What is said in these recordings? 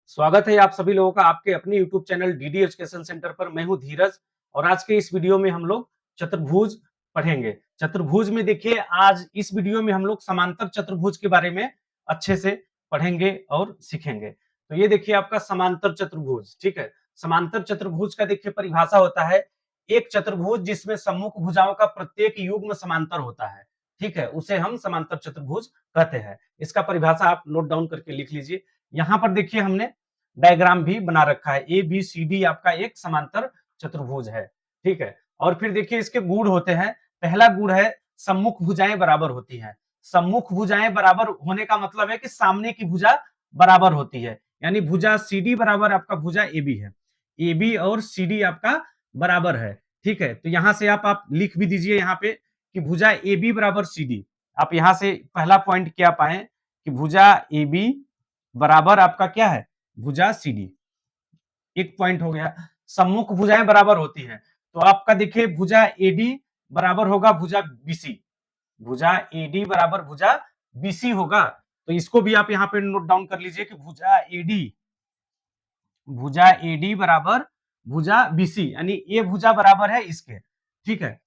स्वागत है आप सभी लोगों का आपके अपने YouTube channel DD education centre पर। मैं हूं धीरज और आज के इस वीडियो में हम लोग चतुर्भुज पढ़ेंगे। चतुर्भुज में देखिए, आज इस वीडियो में हम लोग समांतर चतुर्भुज के बारे में अच्छे से पढ़ेंगे और सीखेंगे। तो ये देखिए आपका समांतर चतुर्भुज, ठीक है। समांतर चतुर्भुज का देखिए परिभाषा होता है एक चतुर्भुज जिसमें सम्मुख भुजाओं का प्रत्येक युग्म समांतर होता है, ठीक है, उसे हम समांतर चतुर्भुज कहते हैं। इसका परिभाषा आप नोट डाउन करके लिख लीजिए। यहाँ पर देखिए हमने डायग्राम भी बना रखा है। ए बी सी डी आपका एक समांतर चतुर्भुज है, ठीक है। और फिर देखिए इसके गुण होते हैं। पहला गुण है सम्मुख भुजाएं बराबर होती हैं। सम्मुख भुजाएं बराबर होने का मतलब है कि सामने की भुजा बराबर होती है, यानी भुजा सी डी बराबर आपका भुजा ए बी है। ए बी और सी डी आपका बराबर है, ठीक है। तो यहां से आप लिख भी दीजिए यहाँ पे कि भुजा ए बी बराबर सी डी। आप यहां से पहला पॉइंट क्या पाए कि भुजा ए बी बराबर आपका क्या है, भुजा सी डी। एक पॉइंट हो गया। सम्मुख भुजाएं बराबर होती हैं, तो आपका देखिए भुजा एडी बराबर होगा भुजा बीसी। भुजा एडी बराबर भुजा बीसी होगा। तो इसको भी आप यहाँ पे नोट डाउन कर लीजिए कि भुजा एडी बराबर भुजा बीसी, यानी ये भुजा बराबर है इसके, ठीक है,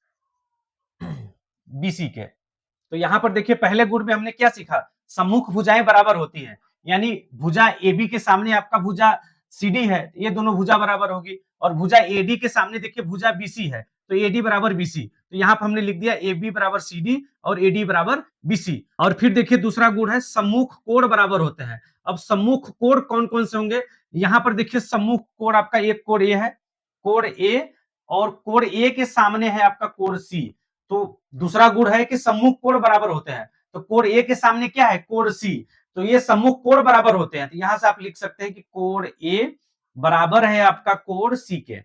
बीसी के। तो यहाँ पर देखिए पहले गुण में हमने क्या सीखा, सम्मुख भुजाएं बराबर होती हैं, यानी भुजा एबी के सामने आपका भुजा सीडी है, ये दोनों भुजा बराबर होगी। और भुजा एडी के सामने देखिए भुजा बीसी है, तो एडी बराबर बीसी। तो यहाँ पर हमने लिख दिया एबी बराबर सीडी और एडी बराबर बीसी। और फिर देखिए दूसरा गुण है सम्मुख कोण बराबर होते हैं। अब सम्मुख कोण कौन कौन से होंगे, यहाँ पर देखिए सम्मुख कोण आपका एक कोण ए है, कोण ए, और कोण ए के सामने है आपका कोण सी। तो दूसरा गुण है कि सम्मुख कोण बराबर होते हैं। तो कोण ए के सामने क्या है, कोण सी। तो ये सम्मुख कोण बराबर होते हैं। तो यहां से आप लिख सकते हैं कि कोण ए बराबर है आपका कोण सी के।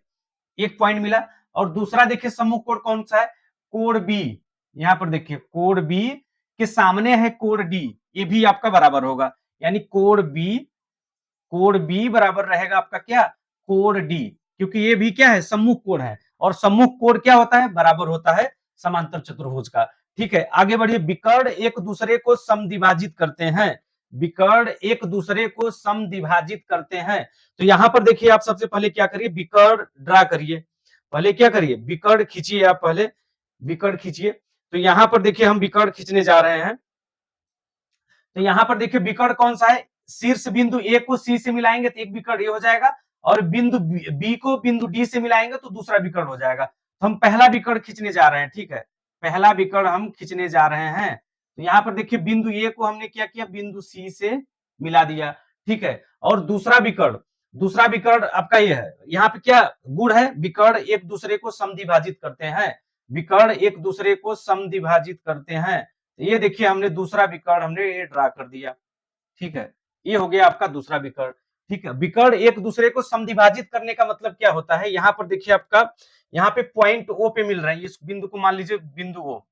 एक पॉइंट मिला। और दूसरा देखिए सम्मुख कोण कौन सा है, कोण बी। यहां पर देखिए कोण बी के सामने है कोण डी, ये भी आपका बराबर होगा, यानी कोण बी बराबर रहेगा आपका क्या, कोण डी, क्योंकि ये भी क्या है, सम्मुख कोण है। और सम्मुख कोण क्या होता है, बराबर होता है समांतर चतुर्भुज का, ठीक है। आगे बढ़िए। विकर्ण एक दूसरे को समद्विभाजित करते हैं। विकर्ण एक दूसरे को समद्विभाजित करते हैं। तो यहां पर देखिए आप सबसे पहले क्या करिए, विकर्ण ड्रा करिए। पहले क्या करिए, विकर्ण खींचिए। आप पहले विकर्ण खींचिए। तो यहां पर देखिए हम विकर्ण खींचने जा रहे हैं। तो यहां पर देखिए विकर्ण कौन सा है, शीर्ष बिंदु ए को सी से मिलाएंगे तो एक विकर्ण ए हो जाएगा, और बिंदु बी को बिंदु डी से मिलाएंगे तो दूसरा विकर्ण हो जाएगा। तो हम पहला विकर्ण खींचने जा रहे हैं, ठीक है, पहला विकर्ण हम खींचने जा रहे हैं। तो यहाँ पर देखिए बिंदु ए को हमने क्या किया, बिंदु सी से मिला दिया, ठीक है। और दूसरा विकर्ण आपका ये है। यहाँ पे क्या गुण है, विकर्ण एक दूसरे को समद्विभाजित करते हैं। विकर्ण एक दूसरे को समद्विभाजित करते हैं। ये देखिए हमने दूसरा विकर्ण हमने ये ड्रा कर दिया, ठीक है, ये हो गया आपका दूसरा विकर्ण, ठीक है। विकर्ण एक दूसरे को समद्विभाजित करने का मतलब क्या होता है, यहाँ पर देखिए आपका यहाँ पे पॉइंट ओ पे मिल रहा है, इस बिंदु को मान लीजिए बिंदु ओ।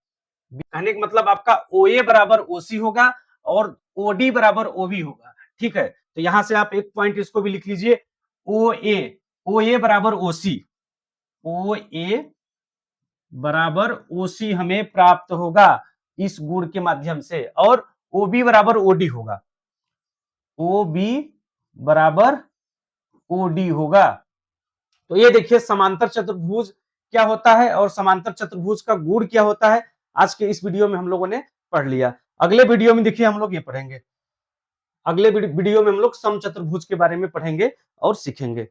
कहने का मतलब आपका ओ ए बराबर ओ सी होगा और ओ डी बराबर ओ बी होगा, ठीक है। तो यहां से आप एक पॉइंट इसको भी लिख लीजिए, ओ ए बराबर ओ सी, ओ ए बराबर ओ सी हमें प्राप्त होगा इस गुण के माध्यम से। और ओ बी बराबर ओ डी होगा, ओ बी बराबर ओ डी होगा। तो ये देखिए समांतर चतुर्भुज क्या होता है और समांतर चतुर्भुज का गुण क्या होता है, आज के इस वीडियो में हम लोगों ने पढ़ लिया। अगले वीडियो में देखिए हम लोग ये पढ़ेंगे, अगले वीडियो में हम लोग समचतुर्भुज के बारे में पढ़ेंगे और सीखेंगे।